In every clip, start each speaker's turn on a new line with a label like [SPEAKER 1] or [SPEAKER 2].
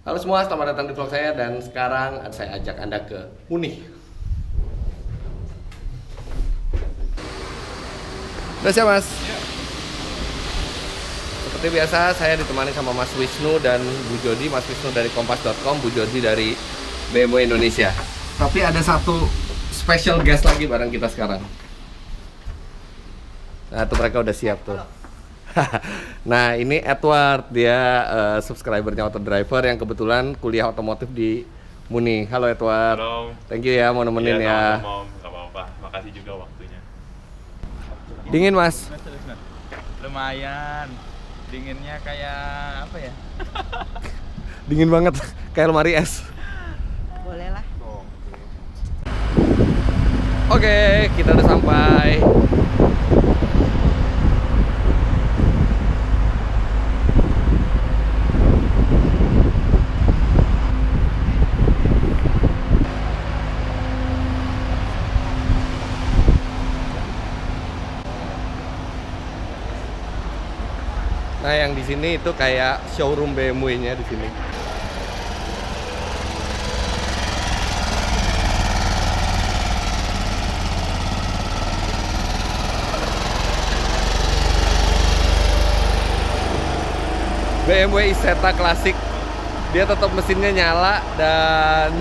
[SPEAKER 1] Halo semua, selamat datang di vlog saya dan sekarang saya ajak Anda ke Munich. Udah siap Mas? Ya. Seperti biasa saya ditemani sama Mas Wisnu dan Bu Jody. Mas Wisnu dari kompas.com, Bu Jody dari BMW Indonesia. Tapi ada satu special guest lagi bareng kita sekarang. Nah tuh mereka udah siap tuh. Nah ini Edward, dia subscribernya Auto Driver yang kebetulan kuliah otomotif di Munich. Halo Edward.
[SPEAKER 2] Halo.
[SPEAKER 1] Thank you ya mau nemenin ya.
[SPEAKER 2] Nggak apa-apa. Makasih juga waktunya.
[SPEAKER 1] Dingin Mas?
[SPEAKER 3] Lumayan. Dinginnya kayak apa ya?
[SPEAKER 1] Dingin banget, kayak lemari es.
[SPEAKER 4] Boleh lah.
[SPEAKER 1] Oke, kita udah sampai. Nah, yang di sini itu kayak showroom BMW-nya di sini. BMW Isetta klasik, dia tetap mesinnya nyala dan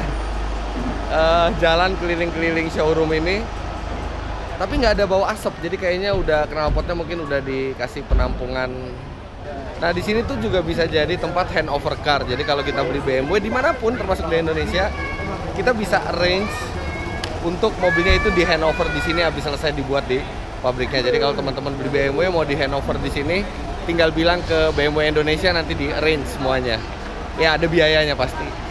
[SPEAKER 1] jalan keliling-keliling showroom ini. Tapi nggak ada bau asap, jadi kayaknya udah knalpotnya mungkin udah dikasih penampungan. Nah di sini tuh juga bisa jadi tempat handover car. Jadi kalau kita beli BMW dimanapun, termasuk di Indonesia, kita bisa arrange untuk mobilnya itu di handover di sini habis selesai dibuat di pabriknya. Jadi kalau teman-teman beli BMW mau di handover di sini, tinggal bilang ke BMW Indonesia nanti di arrange semuanya. Ya ada biayanya pasti.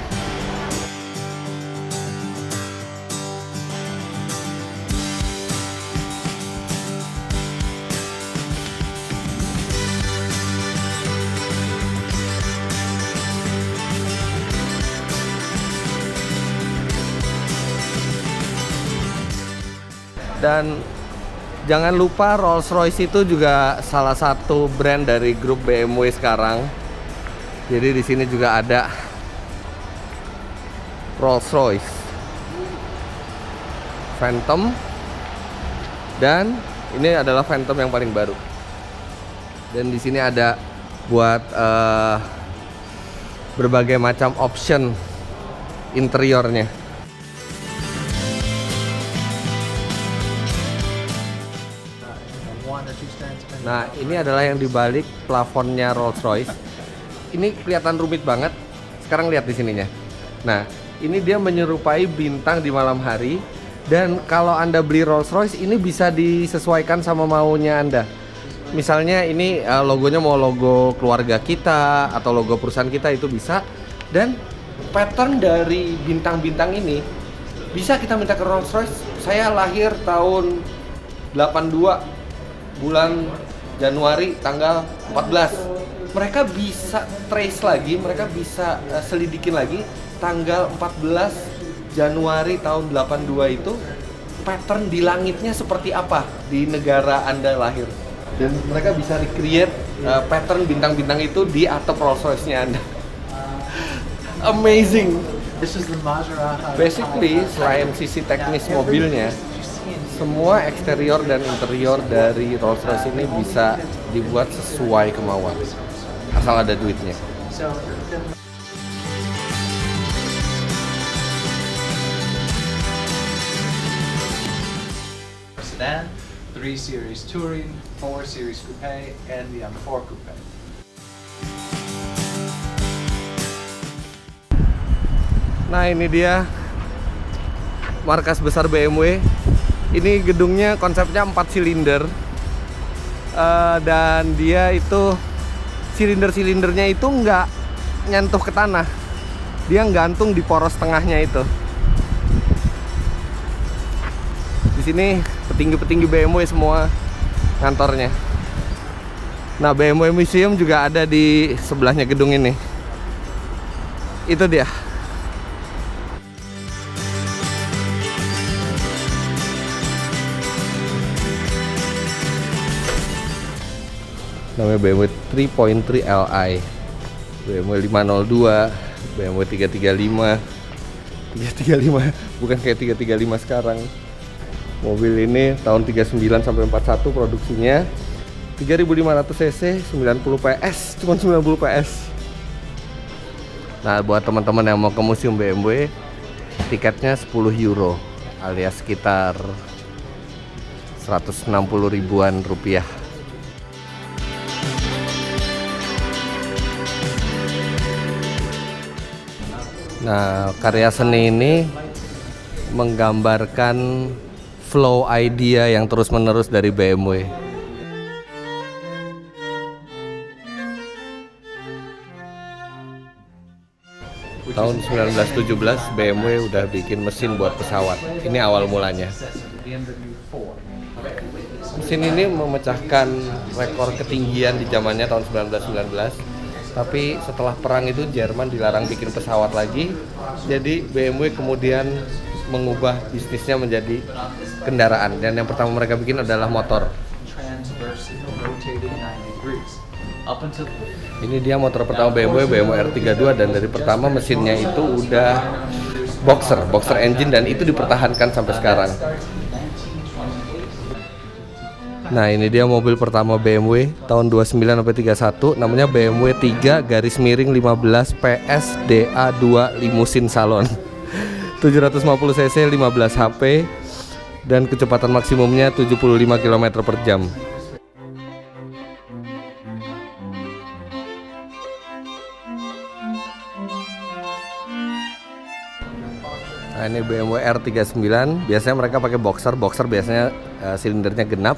[SPEAKER 1] Dan jangan lupa Rolls-Royce itu juga salah satu brand dari grup BMW sekarang. Jadi di sini juga ada Rolls-Royce Phantom, dan ini adalah Phantom yang paling baru. Dan di sini ada buat berbagai macam option interiornya. Nah, ini adalah yang dibalik plafonnya Rolls-Royce. Ini kelihatan rumit banget. Sekarang lihat di sininya. Nah, ini dia menyerupai bintang di malam hari. Dan kalau Anda beli Rolls-Royce, ini bisa disesuaikan sama maunya Anda. Misalnya ini logonya mau logo keluarga kita atau logo perusahaan kita, itu bisa. Dan pattern dari bintang-bintang ini bisa kita minta ke Rolls-Royce. Saya lahir tahun 82 bulan Januari tanggal 14. Mereka bisa trace lagi, mereka bisa selidikin lagi tanggal 14 Januari tahun 82 itu pattern di langitnya seperti apa di negara Anda lahir. Dan mereka bisa recreate pattern bintang-bintang itu di atap Rolls-Royce-nya Anda. Amazing. Basically, selain sisi teknis mobilnya, semua eksterior dan interior dari Rolls-Royce ini bisa dibuat sesuai kemauan, asal ada duitnya.
[SPEAKER 5] Sedan, 3 Series Touring, 4 Series Coupe, and the M4 Coupe.
[SPEAKER 1] Nah ini dia markas besar BMW. Ini gedungnya konsepnya 4 silinder, dan dia itu silinder-silindernya itu nggak nyentuh ke tanah, dia gantung di poros tengahnya itu. Di sini petinggi-petinggi BMW semua kantornya. Nah BMW Museum juga ada di sebelahnya gedung ini. Itu dia. namanya BMW 3.3 Li, BMW 502, BMW 335 bukan kayak 335 sekarang. Mobil ini tahun 39 sampai 41 produksinya, 3500 cc, 90 PS, cuma 90 PS. Nah, buat teman-teman yang mau ke museum BMW, tiketnya 10 euro alias sekitar 160 ribuan rupiah. Nah, karya seni ini menggambarkan flow idea yang terus-menerus dari BMW. Tahun 1917 BMW udah bikin mesin buat pesawat. Ini awal mulanya. Mesin ini memecahkan rekor ketinggian di zamannya tahun 1919. Tapi setelah perang itu Jerman dilarang bikin pesawat lagi. Jadi BMW kemudian mengubah bisnisnya menjadi kendaraan. Dan yang pertama mereka bikin adalah motor. Ini dia motor pertama BMW R32, dan dari pertama mesinnya itu udah boxer engine, dan itu dipertahankan sampai sekarang. Nah, ini dia mobil pertama BMW tahun 29 sampai 31, namanya BMW 3-15 PS DA2 Limousine Salon. 750 cc, 15 HP, dan kecepatan maksimumnya 75 km per jam. Nah, ini BMW R39, biasanya mereka pakai boxer biasanya silindernya genap.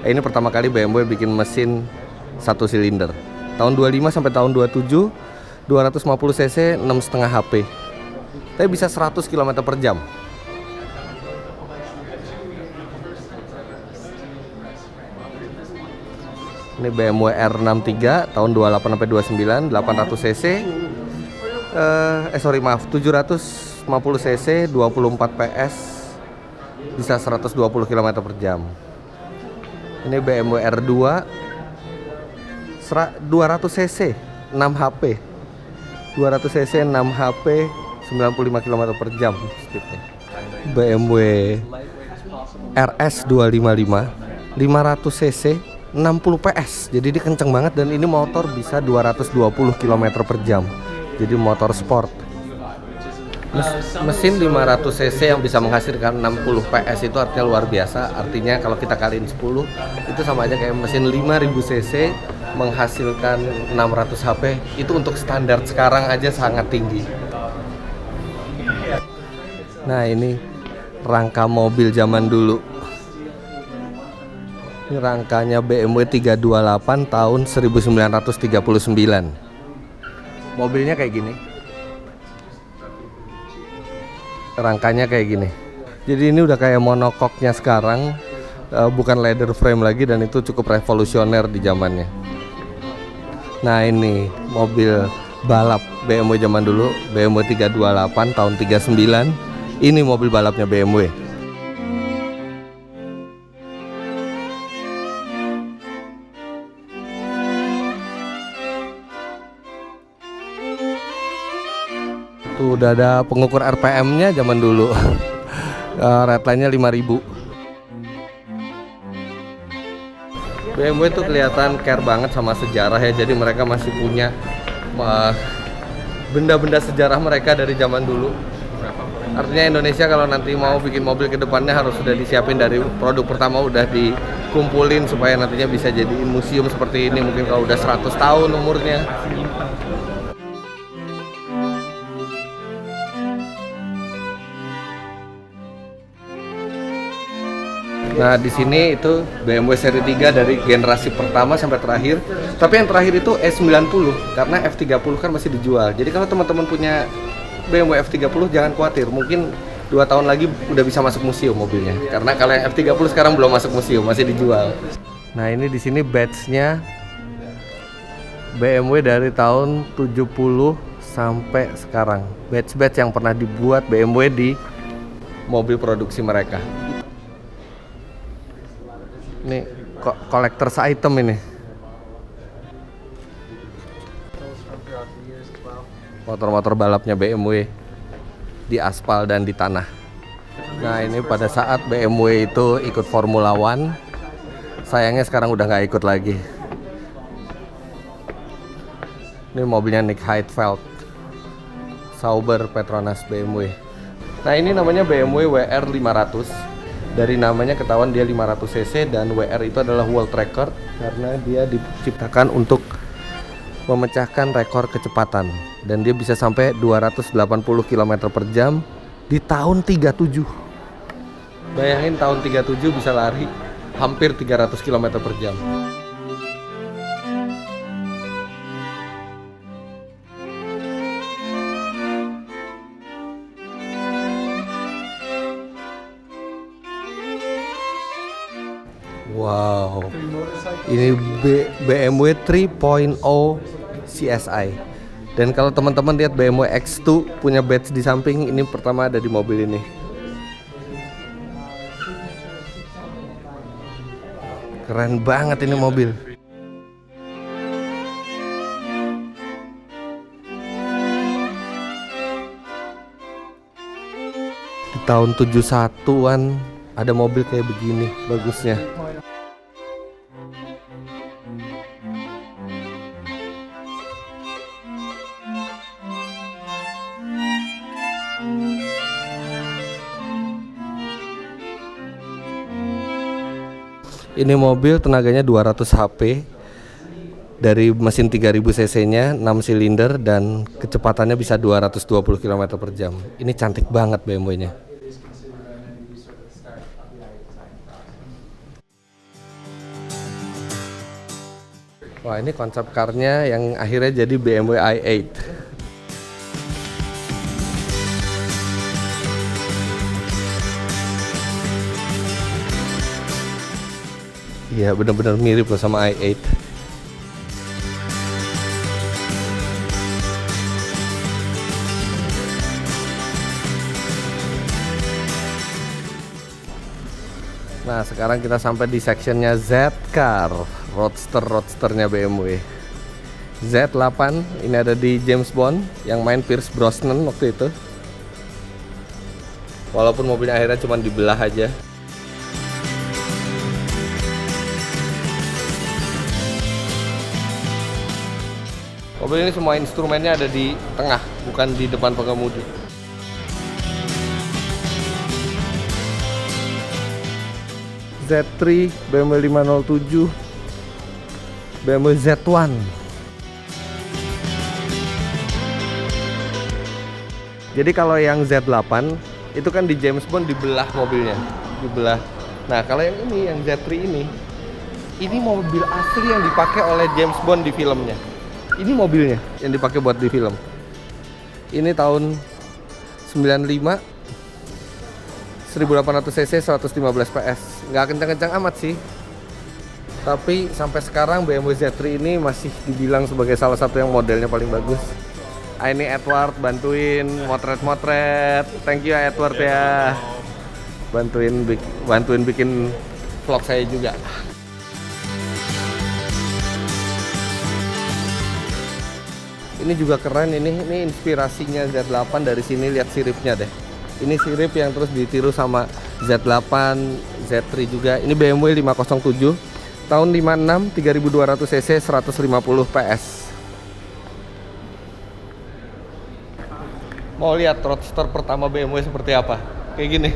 [SPEAKER 1] Ini pertama kali BMW bikin mesin satu silinder. Tahun 25 sampai tahun 27, 250 cc, 6,5 HP. Tapi bisa 100 km per jam. Ini BMW R63 tahun 28 sampai 29, 800 cc. 750 cc, 24 PS, bisa 120 km per jam. Ini BMW R2 200 cc, 6 HP. 200 cc, 6 HP, 95 km per jam speednya. BMW RS 255 500 cc, 60 PS. Jadi dia kenceng banget, dan ini motor bisa 220 km per jam. Jadi motor sport. Mesin 500 cc yang bisa menghasilkan 60 PS itu artinya luar biasa. Artinya kalau kita kaliin 10, itu sama aja kayak mesin 5000 cc menghasilkan 600 HP. Itu untuk standar sekarang aja sangat tinggi. Nah, ini rangka mobil zaman dulu. Ini rangkanya BMW 328 tahun 1939. Mobilnya kayak gini. Rangkanya kayak gini. Jadi ini udah kayak monokoknya sekarang, bukan leather frame lagi, dan itu cukup revolusioner di zamannya. Nah, ini mobil balap BMW zaman dulu, BMW 328 tahun 39. Ini mobil balapnya BMW. Tuh udah ada pengukur RPM-nya zaman dulu. Redline-nya 5000. BMW tuh kelihatan care banget sama sejarah ya. Jadi mereka masih punya benda-benda sejarah mereka dari zaman dulu. Artinya Indonesia kalau nanti mau bikin mobil ke depannya harus sudah disiapin dari produk pertama, udah dikumpulin supaya nantinya bisa jadiin museum seperti ini. Mungkin kalau udah 100 tahun umurnya. Nah, di sini itu BMW seri 3 dari generasi pertama sampai terakhir. Tapi yang terakhir itu E90, karena F30 kan masih dijual. Jadi kalau teman-teman punya BMW F30 jangan khawatir, mungkin 2 tahun lagi udah bisa masuk museum mobilnya. Karena kalau yang F30 sekarang belum masuk museum, masih dijual. Nah, ini di sini badge-nya BMW dari tahun 70 sampai sekarang. Badge-badge yang pernah dibuat BMW di mobil produksi mereka. Ini collector's item ini. motor-motor balapnya BMW di aspal dan di tanah. Nah ini pada saat BMW itu ikut Formula One, sayangnya sekarang udah nggak ikut lagi. Ini mobilnya Nick Heidfeld, Sauber Petronas BMW. Nah ini namanya BMW WR 500. Dari namanya ketahuan dia 500 cc dan WR itu adalah world record karena dia diciptakan untuk memecahkan rekor kecepatan dan dia bisa sampai 280 km per jam di tahun 37. Bayangin tahun 37 bisa lari hampir 300 km per jam. Wow, ini BMW 3.0 CSI. Dan kalau teman-teman lihat BMW X2 punya badge di samping, ini pertama ada di mobil ini. Keren banget ini mobil. Di tahun 71-an ada mobil kayak begini bagusnya. Ini mobil tenaganya 200 HP dari mesin 3000 cc-nya, 6 silinder dan kecepatannya bisa 220 km per jam. Ini cantik banget BMW-nya. Wah, ini konsep car-nya yang akhirnya jadi BMW i8. Iya, benar-benar mirip loh sama i8. Nah, sekarang kita sampai di sectionnya Z-Car, roadsternya BMW. Z8 ini ada di James Bond yang main Pierce Brosnan waktu itu. Walaupun mobilnya akhirnya cuma dibelah aja. Mobil ini semua instrumennya ada di tengah, bukan di depan pengemudi. Z3, BMW 507, BMW Z1. Jadi kalau yang Z8 itu kan di James Bond dibelah mobilnya, dibelah. Nah kalau yang ini, yang Z3 ini mobil asli yang dipakai oleh James Bond di filmnya. Ini mobilnya yang dipakai buat di film. Ini tahun 95, 1800 cc, 115 PS. Nggak kencang-kencang amat sih. Tapi sampai sekarang BMW Z3 ini masih dibilang sebagai salah satu yang modelnya paling bagus. Ini Edward bantuin motret-motret. Thank you Edward ya. Bantuin bikin vlog saya juga. Ini juga keren, ini inspirasinya Z8 dari sini, lihat siripnya deh. Ini sirip yang terus ditiru sama Z8, Z3 juga. Ini BMW 507 tahun 56, 3200 cc, 150 PS. Mau lihat roadster pertama BMW seperti apa? Kayak gini.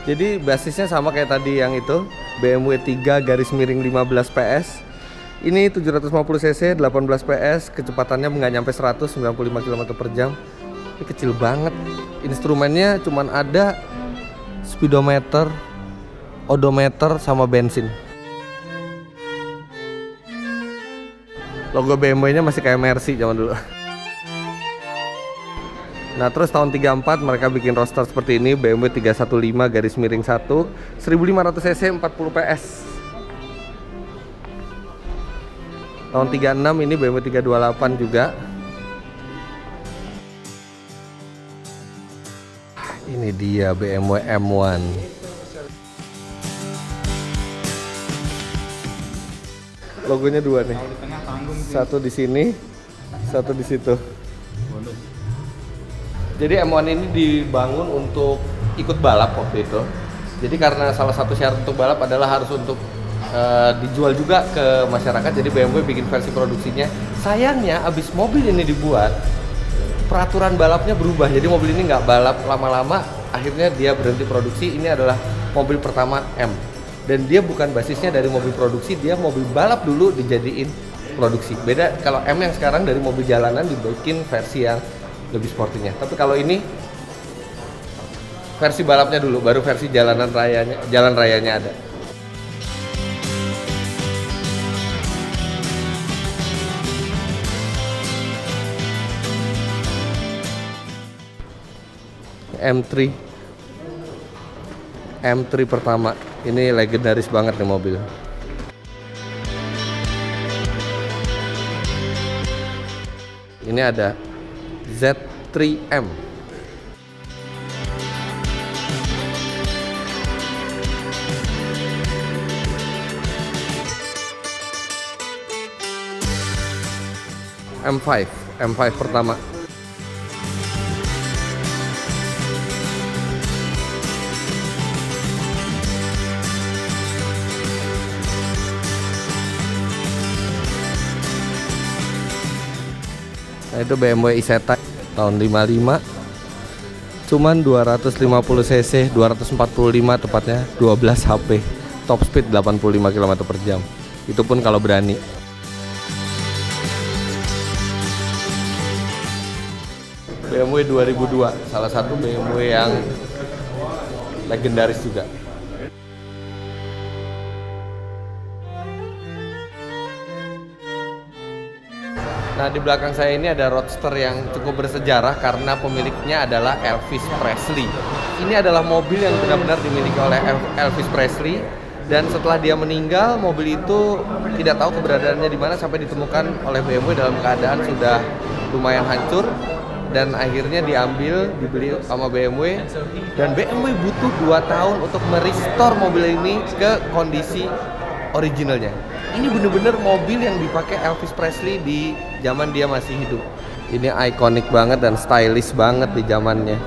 [SPEAKER 1] Jadi basisnya sama kayak tadi yang itu, BMW 3 garis miring 15 PS. Ini 750 cc, 18 PS, kecepatannya nggak nyampe 195 km per jam. Ini kecil banget. Instrumennya cuman ada speedometer, odometer sama bensin. Logo BMW-nya masih kayak Mercy zaman dulu. Nah terus tahun 34 mereka bikin roadster seperti ini, BMW 315 garis miring 1, 1500 cc, 40 PS. Tahun 36 ini BMW 328 juga. Ini dia BMW M1. logonya 2 nih.
[SPEAKER 3] Kalau di tengah tanggung sih.
[SPEAKER 1] Satu di sini, satu di situ.
[SPEAKER 3] Bonus.
[SPEAKER 1] Jadi M1 ini dibangun untuk ikut balap waktu itu. Jadi karena salah satu syarat untuk balap adalah harus untuk dijual juga ke masyarakat. Jadi BMW bikin versi produksinya. Sayangnya abis mobil ini dibuat, peraturan balapnya berubah. Jadi mobil ini nggak balap lama-lama. Akhirnya dia berhenti produksi. Ini adalah mobil pertama M. Dan dia bukan basisnya dari mobil produksi, dia mobil balap dulu dijadiin produksi. Beda kalau M yang sekarang dari mobil jalanan dibikin versi yang lebih sportinya. Tapi kalau ini versi balapnya dulu, baru versi jalan rayanya ada. M3 pertama, ini legendaris banget nih mobil. Ini ada Z3M. M5 pertama. Nah, itu BMW Isetta tahun 55. Cuman 250 cc, 245 tepatnya, 12 HP. Top speed 85 km per jam. Itu pun kalau berani. BMW 2002, salah satu BMW yang legendaris juga. Nah, di belakang saya ini ada Roadster yang cukup bersejarah karena pemiliknya adalah Elvis Presley. Ini adalah mobil yang benar-benar dimiliki oleh Elvis Presley, dan setelah dia meninggal, mobil itu tidak tahu keberadaannya di mana sampai ditemukan oleh BMW dalam keadaan sudah lumayan hancur, dan akhirnya dibeli sama BMW, dan BMW butuh 2 tahun untuk merestore mobil ini ke kondisi originalnya. Ini bener-bener mobil yang dipakai Elvis Presley di zaman dia masih hidup. Ini ikonik banget dan stylish banget di zamannya.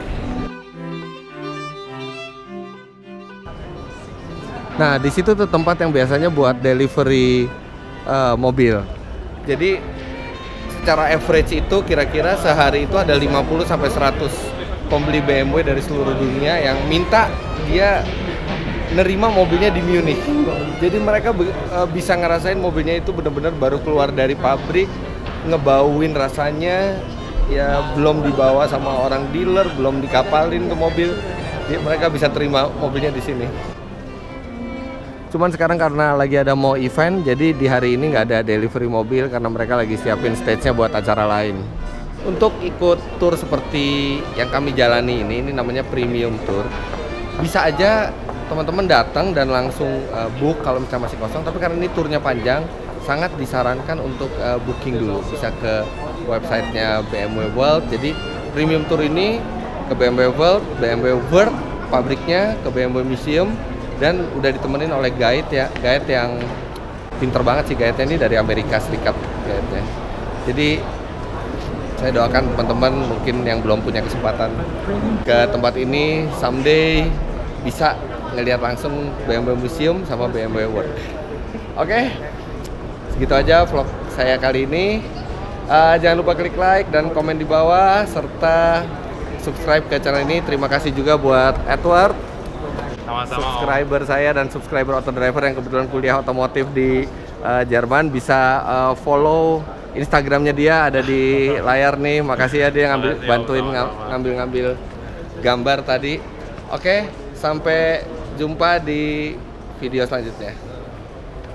[SPEAKER 1] Nah, di situ tuh tempat yang biasanya buat delivery mobil. Jadi secara average itu kira-kira sehari itu ada 50 sampai 100 pembeli BMW dari seluruh dunia yang minta dia nerima mobilnya di Munich. Jadi mereka bisa ngerasain mobilnya itu benar-benar baru keluar dari pabrik, ngebauin rasanya, ya belum dibawa sama orang dealer, belum dikapalin ke mobil. Jadi mereka bisa terima mobilnya di sini. Cuman sekarang karena lagi ada mau event, jadi di hari ini nggak ada delivery mobil karena mereka lagi siapin stage-nya buat acara lain. Untuk ikut tour seperti yang kami jalani ini namanya premium tour. Bisa aja teman-teman datang dan langsung book kalau misalnya masih kosong, tapi karena ini turnya panjang, sangat disarankan untuk booking dulu. Bisa ke websitenya BMW World. Jadi premium tour ini ke BMW World, BMW World pabriknya, ke BMW Museum, dan udah ditemenin oleh guide yang pinter banget sih. Guide-nya ini dari Amerika Serikat guide-nya. Jadi saya doakan teman-teman mungkin yang belum punya kesempatan ke tempat ini someday bisa ngelihat langsung BMW Museum sama BMW World. Oke, segitu aja vlog saya kali ini. Jangan lupa klik like dan komen di bawah serta subscribe ke channel ini. Terima kasih juga buat Edward,
[SPEAKER 2] Sama-sama.
[SPEAKER 1] subscriber saya dan subscriber auto driver yang kebetulan kuliah otomotif di Jerman. Bisa follow Instagramnya dia, ada di layar nih. Makasih ya dia bantuin ngambil gambar tadi. Oke, sampai jumpa di video selanjutnya.